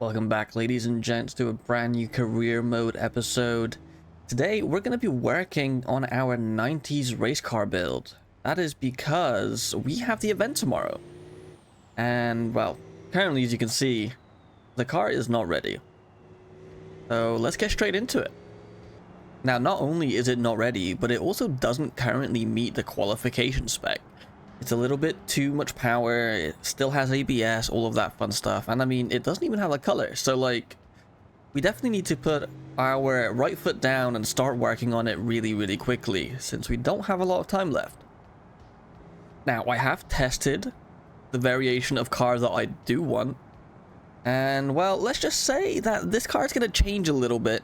Welcome back, ladies and gents, to a brand new career mode episode. Today, we're going to be working on our 90s race car build. That is because we have the event tomorrow. And, well, currently, as you can see, the car is not ready. So, let's get straight into it. Now, not only is it not ready, but it also doesn't currently meet the qualification spec. It's a little bit too much power, it still has ABS, all of that fun stuff, and I mean, it doesn't even have a color, so like, we definitely need to put our right foot down and start working on it really quickly, since we don't have a lot of time left. Now, I have tested the variation of car that I do want, and well, let's just say that this car is going to change a little bit.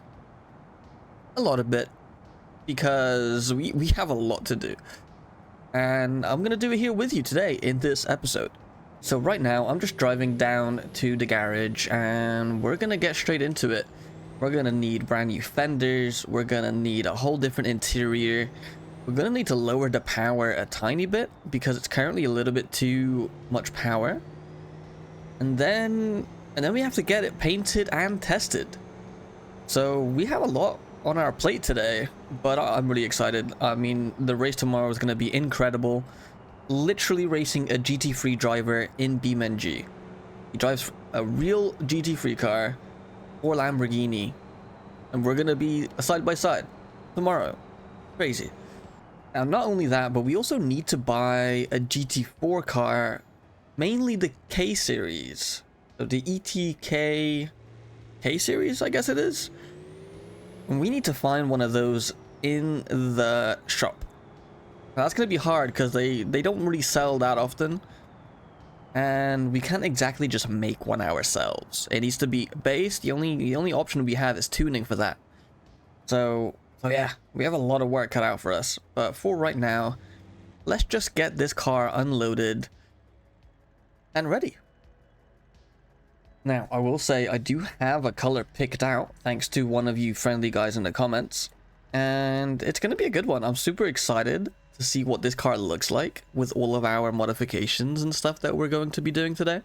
A lot of bit, because we have a lot to do. And I'm gonna do it here with you today in this episode. So right now I'm just driving down to the garage and we're gonna get straight into it. We're gonna need brand new fenders, we're gonna need a whole different interior, we're gonna need to lower the power a tiny bit because it's currently a little bit too much power, and then we have to get it painted and tested. So we have a lot on our plate today, but I'm really excited. I mean, the race tomorrow is going to be incredible. Literally racing a GT3 driver in BeamNG. He drives a real GT3 car or Lamborghini, and we're going to be side by side tomorrow. Crazy. Now, not only that, but we also need to buy a GT4 car, mainly the K series. So the ETK K series, I guess it is. We need to find one of those in the shop. Now, that's going to be hard because they don't really sell that often. And we can't exactly just make one ourselves. It needs to be based. The only option we have is tuning for that. So yeah, we have a lot of work cut out for us. But for right now, let's just get this car unloaded and ready. Now, I will say I do have a color picked out, thanks to one of you friendly guys in the comments, and it's going to be a good one. I'm super excited to see what this car looks like with all of our modifications and stuff that we're going to be doing today.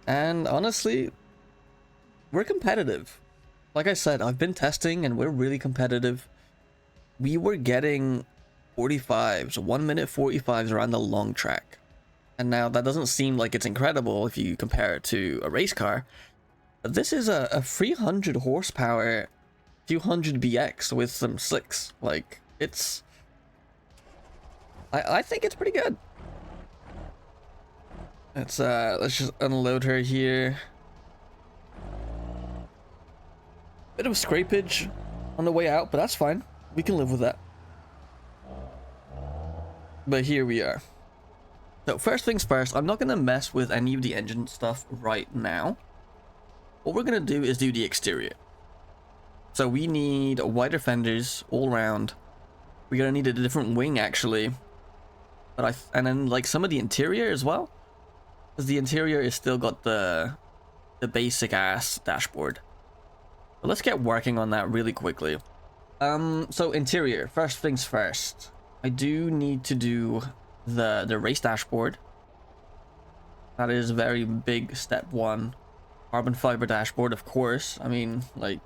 And honestly, we're competitive. Like I said, I've been testing and we're really competitive. We were getting 45s, 1 minute 45s around the long track. And now that doesn't seem like it's incredible if you compare it to a race car. But this is a 300 horsepower, 200 BX with some slicks. Like, it's... I think it's pretty good. Let's just unload her here. Bit of scrapage on the way out, but that's fine. We can live with that. But here we are. So first things first, I'm not going to mess with any of the engine stuff right now. What we're going to do is do the exterior. So we need wider fenders all around. We're going to need a different wing actually. But and then like some of the interior as well. Because the interior is still got the basic ass dashboard. So let's get working on that really quickly. So interior, first things first. I do need to do the race dashboard. That is a very big step one. Carbon fiber dashboard, of course. I mean, like,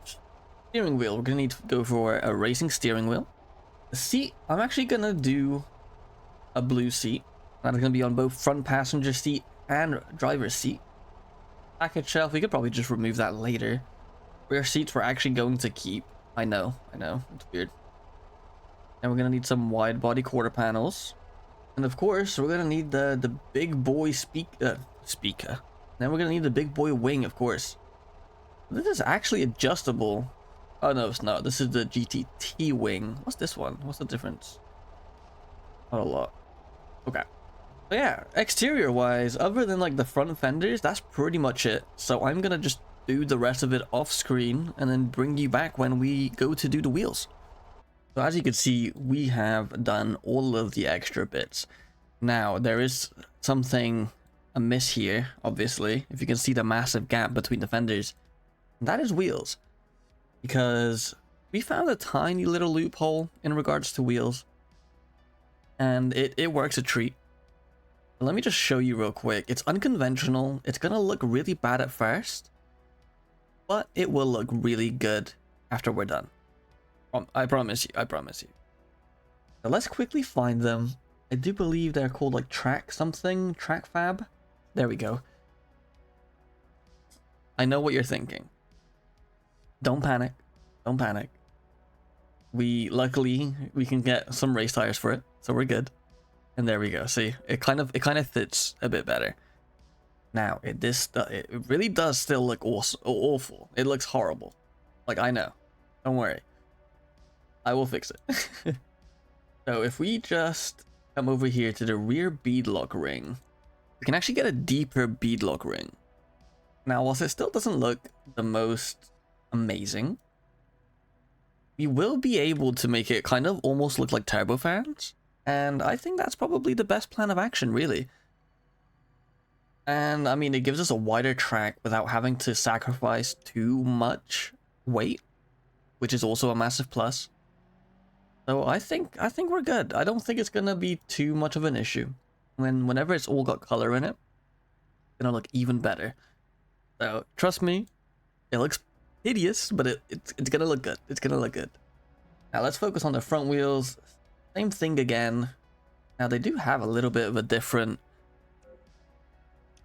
steering wheel, we're gonna need to go for a racing steering wheel. The seat, I'm actually gonna do a blue seat. That's gonna be on both front passenger seat and driver's seat. Package shelf, we could probably just remove that later. Rear seats we're actually going to keep. I know, it's weird. And we're gonna need some wide body quarter panels. And of course, we're gonna need the big boy speaker. Then we're gonna need the big boy wing, of course. This is actually adjustable. Oh no, it's not. This is the GT3 wing. What's this one? What's the difference? Not a lot. Okay. But yeah, exterior wise, other than like the front fenders, that's pretty much it. So I'm gonna just do the rest of it off screen and then bring you back when we go to do the wheels. So as you can see, we have done all of the extra bits. Now, there is something amiss here, obviously. If you can see the massive gap between the fenders. That is wheels. Because we found a tiny little loophole in regards to wheels. And it works a treat. Let me just show you real quick. It's unconventional. It's gonna look really bad at first, but it will look really good after we're done. I promise you, I promise you. So let's quickly find them. I do believe they're called like track something, track fab. There we go. I know what you're thinking. Don't panic. Don't panic. Luckily we can get some race tires for it, so we're good. And there we go. See, it kind of fits a bit better. Now it really does still look awful. It looks horrible. Like, I know. Don't worry. I will fix it. So if we just come over here to the rear beadlock ring, we can actually get a deeper beadlock ring. Now, whilst it still doesn't look the most amazing, we will be able to make it kind of almost look like turbofans. And I think that's probably the best plan of action, really. And I mean, it gives us a wider track without having to sacrifice too much weight, which is also a massive plus. So I think we're good. I don't think it's gonna be too much of an issue. Whenever it's all got color in it, it's gonna look even better. So trust me, it looks hideous, but it's gonna look good. It's gonna look good. Now let's focus on the front wheels. Same thing again. Now they do have a little bit of a different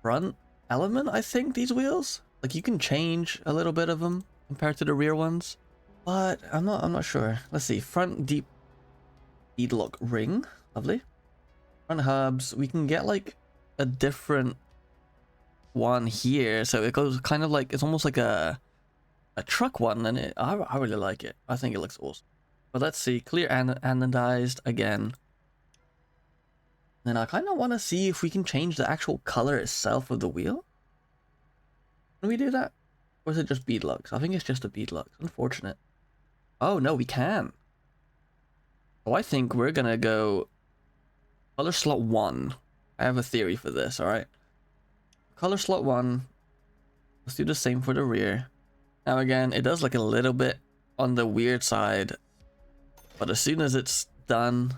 front element, I think, these wheels. Like, you can change a little bit of them compared to the rear ones, but I'm not sure. Let's see. Front deep beadlock ring. Lovely. Front hubs. We can get like a different one here, so it goes kind of like, it's almost like a truck one, and I really like it. I think it looks awesome. But let's see, clear anodized again. Then I kind of want to see if we can change the actual color itself of the wheel. Can we do that? Or is it just beadlocks? I think it's just a beadlocks. Unfortunate. Oh no, we can. Oh, I think we're gonna go color slot 1. I have a theory for this, alright? Color slot 1. Let's do the same for the rear. Now again, it does look a little bit on the weird side, but as soon as it's done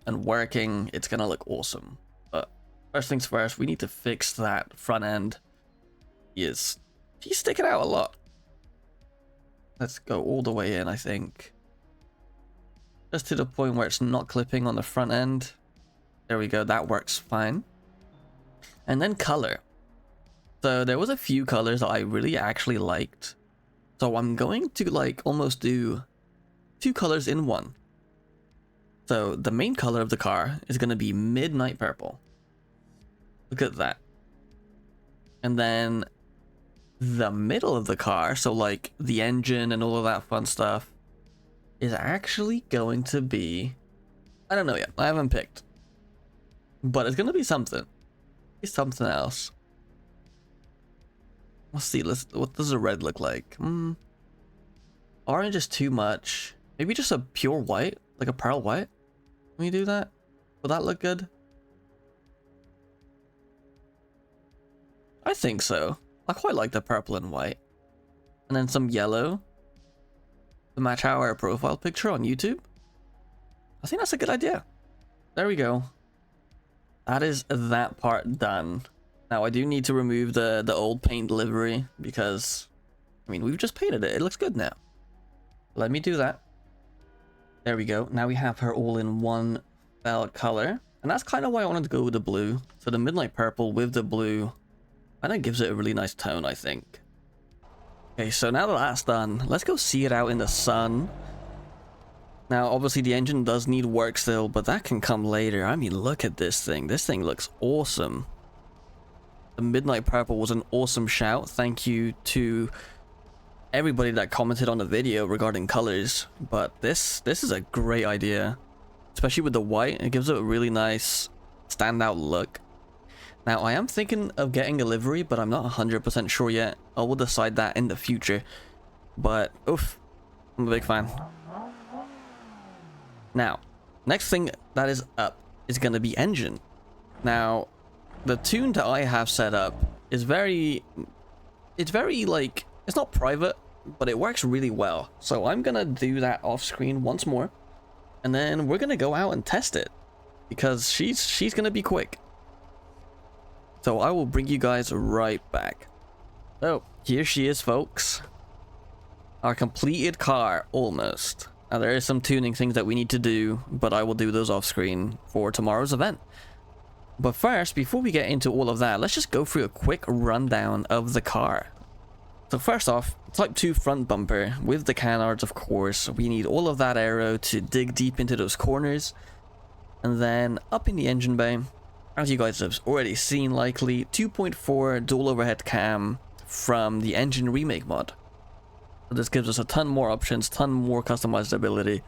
and working, it's gonna look awesome. But first things first, we need to fix that front end. He's sticking out a lot. Let's go all the way in, I think. Just to the point where it's not clipping on the front end. There we go, that works fine. And then color. So there was a few colors that I really actually liked. So I'm going to like almost do 2 colors in one. So the main color of the car is going to be midnight purple. Look at that. And then the middle of the car, so like the engine and all of that fun stuff, is actually going to be, I don't know yet, I haven't picked, but it's going to be something. It's something else. Let's see, what does the red look like? Orange is too much. Maybe just a pure white, like a pearl white. Can we do that? Will that look good? I think so. I quite like the purple and white. And then some yellow to match our profile picture on YouTube. I think that's a good idea. There we go. That is that part done. Now I do need to remove the old paint livery because, I mean, we've just painted it. It looks good now. Let me do that. There we go. Now we have her all in one felt color. And that's kind of why I wanted to go with the blue. So the midnight purple with the blue kind of gives it a really nice tone, I think. Okay, so now that that's done, let's go see it out in the sun. Now, obviously the engine does need work still, but that can come later. I mean, look at this thing. This thing looks awesome. The midnight purple was an awesome shout. Thank you to everybody that commented on the video regarding colors, but this is a great idea, especially with the white. It gives it a really nice standout look. Now I am thinking of getting a livery, but I'm not 100% sure yet. I will decide that in the future, but oof, I'm a big fan. Now next thing that is up is going to be engine. Now the tune that I have set up is very like, it's not private, but it works really well. So I'm gonna do that off screen once more, and then we're gonna go out and test it because she's gonna be quick. So I will bring you guys right back. So here she is, folks. Our completed car, almost. Now there is some tuning things that we need to do, but I will do those off screen for tomorrow's event. But first, before we get into all of that, let's just go through a quick rundown of the car. So first off, Type 2 front bumper with the canards, of course. We need all of that aero to dig deep into those corners. And then up in the engine bay, as you guys have already seen likely, 2.4 dual overhead cam from the engine remake mod. So this gives us a ton more options, ton more customizability.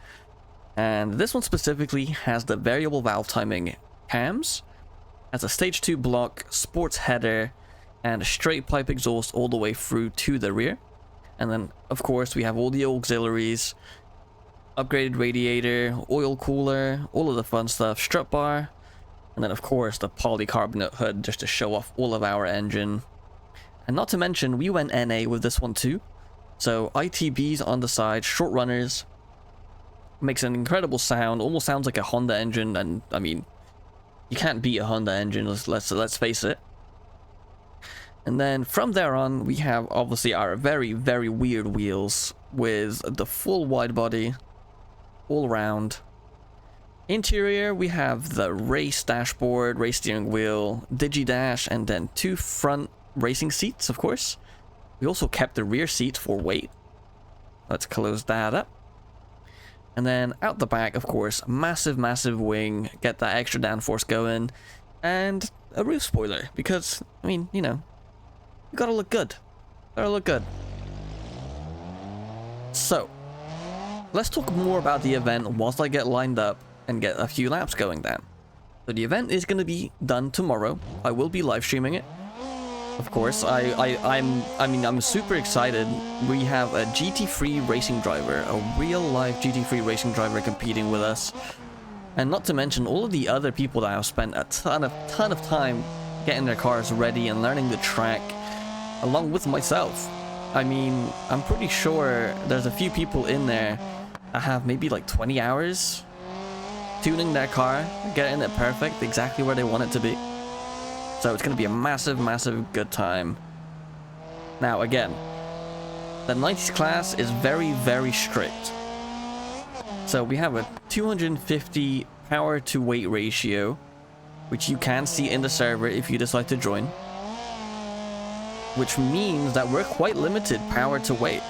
And this one specifically has the variable valve timing cams, has a stage 2 block, sports header, and a straight pipe exhaust all the way through to the rear. And then, of course, we have all the auxiliaries, upgraded radiator, oil cooler, all of the fun stuff, strut bar, and then, of course, the polycarbonate hood just to show off all of our engine. And not to mention, we went NA with this one too. So ITBs on the side, short runners, makes an incredible sound, almost sounds like a Honda engine, and I mean, you can't beat a Honda engine, let's face it. And then from there on, we have obviously our very, very weird wheels with the full wide body all around. Interior, we have the race dashboard, race steering wheel, digi-dash, and then 2 front racing seats, of course. We also kept the rear seat for weight. Let's close that up. And then out the back, of course, massive, massive wing, get that extra downforce going, and a roof spoiler, because, I mean, you know, you gotta look good. Gotta look good. So, let's talk more about the event whilst I get lined up and get a few laps going down. So the event is going to be done tomorrow. I will be live streaming it. Of course, I'm super excited. We have a GT3 racing driver, a real life GT3 racing driver competing with us. And not to mention all of the other people that have spent a ton of time getting their cars ready and learning the track, along with myself. I mean, I'm pretty sure there's a few people in there that have maybe like 20 hours tuning their car, getting it perfect, exactly where they want it to be. So it's going to be a massive, massive good time. Now again, the 90s class is very, very strict. So we have a 250 power to weight ratio, which you can see in the server if you decide to join. Which means that we're quite limited power to weight.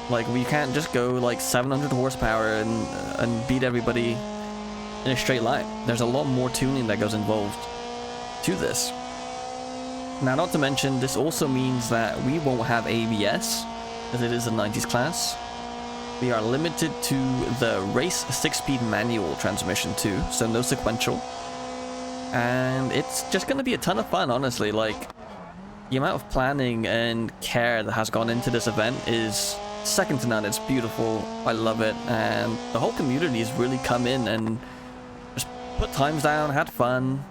Like, we can't just go like 700 horsepower and beat everybody in a straight line. There's a lot more tuning that goes involved to this. Now, not to mention, this also means that we won't have ABS, as it is a 90s class. We are limited to the race 6-speed manual transmission too, so no sequential. And it's just going to be a ton of fun, honestly. Like, the amount of planning and care that has gone into this event is second to none. It's beautiful. I love it. And the whole community has really come in and just put times down, had fun.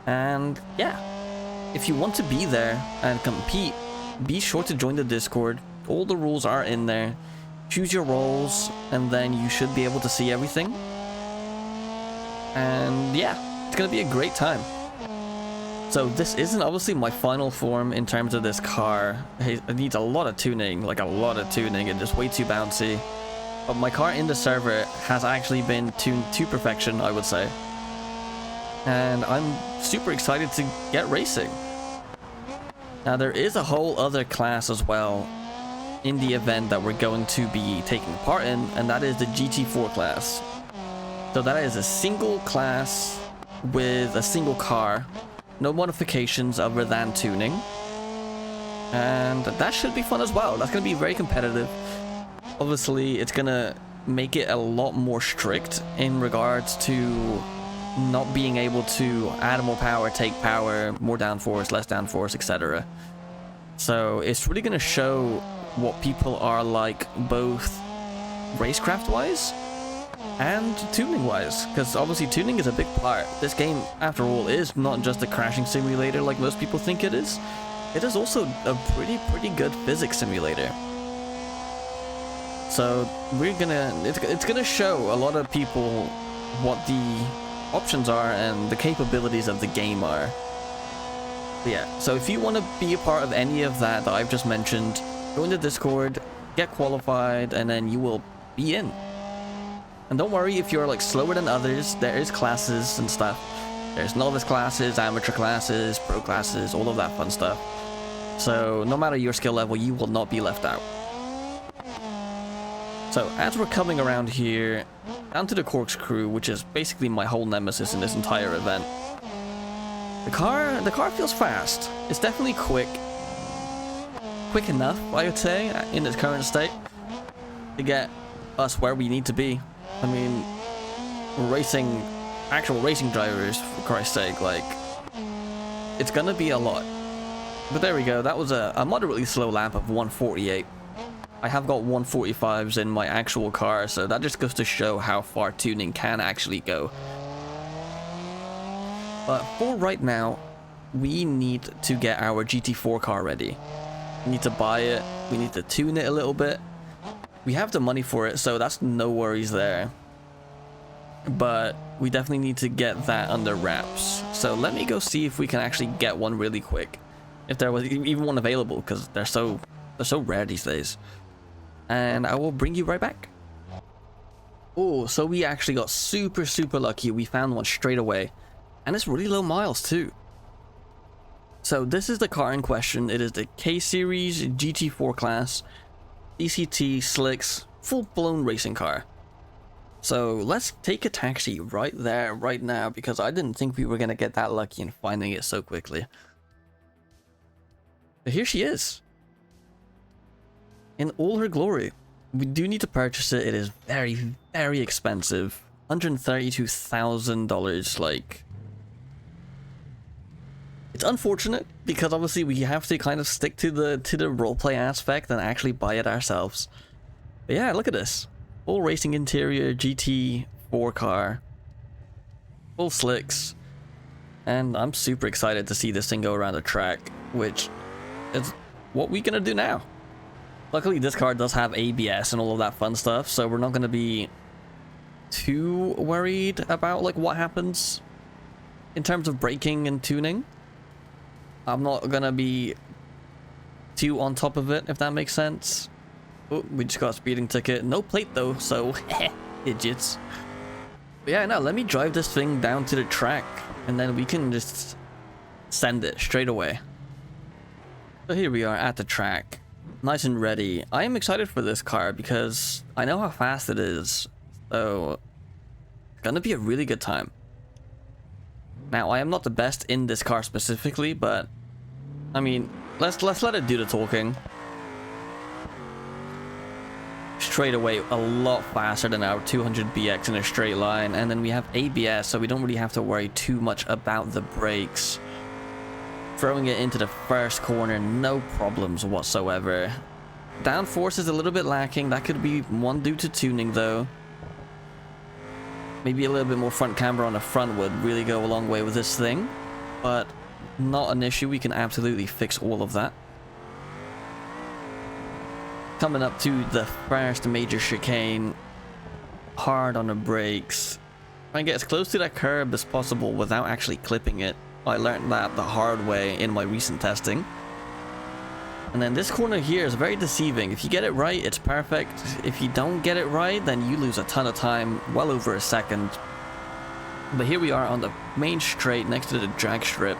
And yeah, if you want to be there and compete, be sure to join the Discord. All the rules are in there. Choose your roles, and then you should be able to see everything. And yeah, it's going to be a great time. So this isn't obviously my final form in terms of this car. It needs a lot of tuning, like a lot of tuning, and just way too bouncy. But my car in the server has actually been tuned to perfection, I would say. And I'm super excited to get racing. Now there is a whole other class as well in the event that we're going to be taking part in, and that is the GT4 class. So that is a single class with a single car. No modifications other than tuning. And that should be fun as well. That's going to be very competitive. Obviously, it's going to make it a lot more strict in regards to not being able to add more power, take power, more downforce, less downforce, etc. So it's really going to show what people are like, both racecraft-wise and tuning-wise, because obviously tuning is a big part. This game, after all, is not just a crashing simulator like most people think it is. It is also a pretty good physics simulator. So it's gonna show a lot of people what the options are and the capabilities of the game are. But yeah, so if you want to be a part of any of that I've just mentioned, go into Discord, get qualified, and then you will be in. And don't worry if you're like slower than others, there is classes and stuff. There's novice classes, amateur classes, pro classes, all of that fun stuff. So no matter your skill level, you will not be left out. So as we're coming around here, down to the corkscrew, which is basically my whole nemesis in this entire event. The car feels fast. It's definitely quick enough, I would say, in its current state, to get us where we need to be. I mean, actual racing drivers, for Christ's sake, like, it's gonna be a lot. But there we go, that was a moderately slow lap of 148. I have got 145s in my actual car, so that just goes to show how far tuning can actually go. But for right now, we need to get our GT4 car ready. We need to buy it, we need to tune it a little bit. We have the money for it, so that's no worries there. But we definitely need to get that under wraps. So let me go see if we can actually get one really quick. If there was even one available, because they're so rare these days. And I will bring you right back. Oh, so we actually got super lucky. We found one straight away. And it's really low miles too. So this is the car in question. It is the K-Series GT4 class, DCT slicks, full-blown racing car. So let's take a taxi right there, right now, because I didn't think we were going to get that lucky in finding it so quickly. But here she is. In all her glory. We do need to purchase it. It is very expensive. $132,000, like... It's unfortunate, because obviously we have to kind of stick to the roleplay aspect and actually buy it ourselves. But yeah, look at this. Full racing interior, GT4 car. Full slicks. And I'm super excited to see this thing go around the track, which is what we're gonna do now. Luckily this car does have ABS and all of that fun stuff, so we're not gonna be too worried about like what happens in terms of braking and tuning. I'm not gonna be too on top of it, if that makes sense. Oh, we just got a speeding ticket. No plate though, so idiots. But yeah, no, let me drive this thing down to the track, and then we can just send it straight away. So here we are at the track, nice and ready. I am excited for this car because I know how fast it is, so it's gonna be a really good time. Now, I am not the best in this car specifically, but I mean, let's let it do the talking. Straight away, a lot faster than our 200BX in a straight line, and then we have ABS, so we don't really have to worry too much about the brakes. Throwing it into the first corner, no problems whatsoever. Downforce is a little bit lacking. That could be one due to tuning though. Maybe a little bit more front camber on the front would really go a long way with this thing, but not an issue. We can absolutely fix all of that. Coming up to the first major chicane, hard on the brakes. Try and get as close to that curb as possible without actually clipping it. I learned that the hard way in my recent testing. And then this corner here is very deceiving. If you get it right, it's perfect. If you don't get it right, then you lose a ton of time, well over a second. But here we are on the main straight next to the drag strip,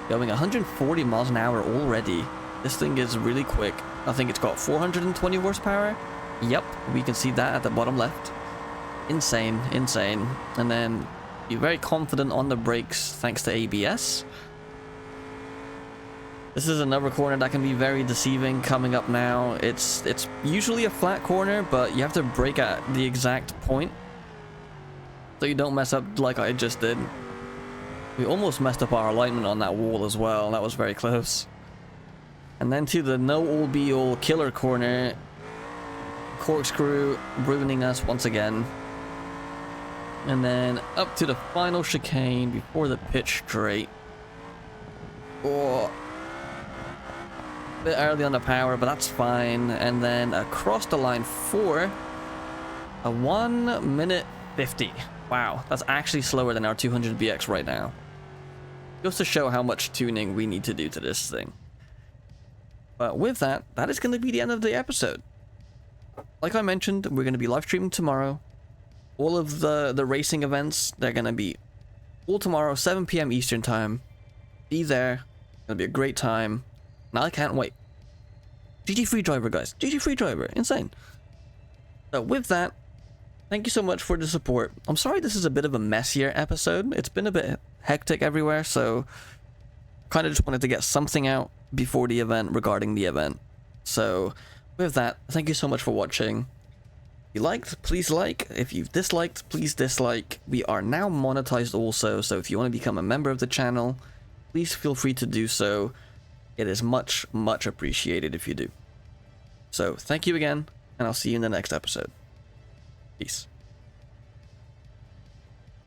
going 140 miles an hour already. This thing is really quick. I think it's got 420 horsepower. Yep, we can see that at the bottom left. Insane, insane. And then be very confident on the brakes thanks to ABS. This is another corner that can be very deceiving coming up now. It's usually a flat corner, but you have to brake at the exact point so you don't mess up like I just did. We almost messed up our alignment on that wall as well. That was very close. And then to the no-all-be-all killer corner. Corkscrew ruining us once again. And then up to the final chicane before the pitch straight. Oh, a bit early on the power, but that's fine. And then across the line for a 1 minute 50. Wow, that's actually slower than our 200BX right now. Goes to show how much tuning we need to do to this thing. But with that, that is going to be the end of the episode. Like I mentioned, we're going to be live streaming tomorrow. All of the racing events, they're going to be all tomorrow, 7 p.m. Eastern time. Be there. It's going to be a great time. And I can't wait. GT3 Driver, guys. GT3 Driver. Insane. So with that, thank you so much for the support. I'm sorry this is a bit of a messier episode. It's been a bit hectic everywhere, so kind of just wanted to get something out before the event regarding the event. So with that, thank you so much for watching. If you liked, please like. If you've disliked, please dislike. We are now monetized also, so if you want to become a member of the channel, please feel free to do so. It is much, much appreciated if you do. So thank you again, and I'll see you in the next episode. Peace.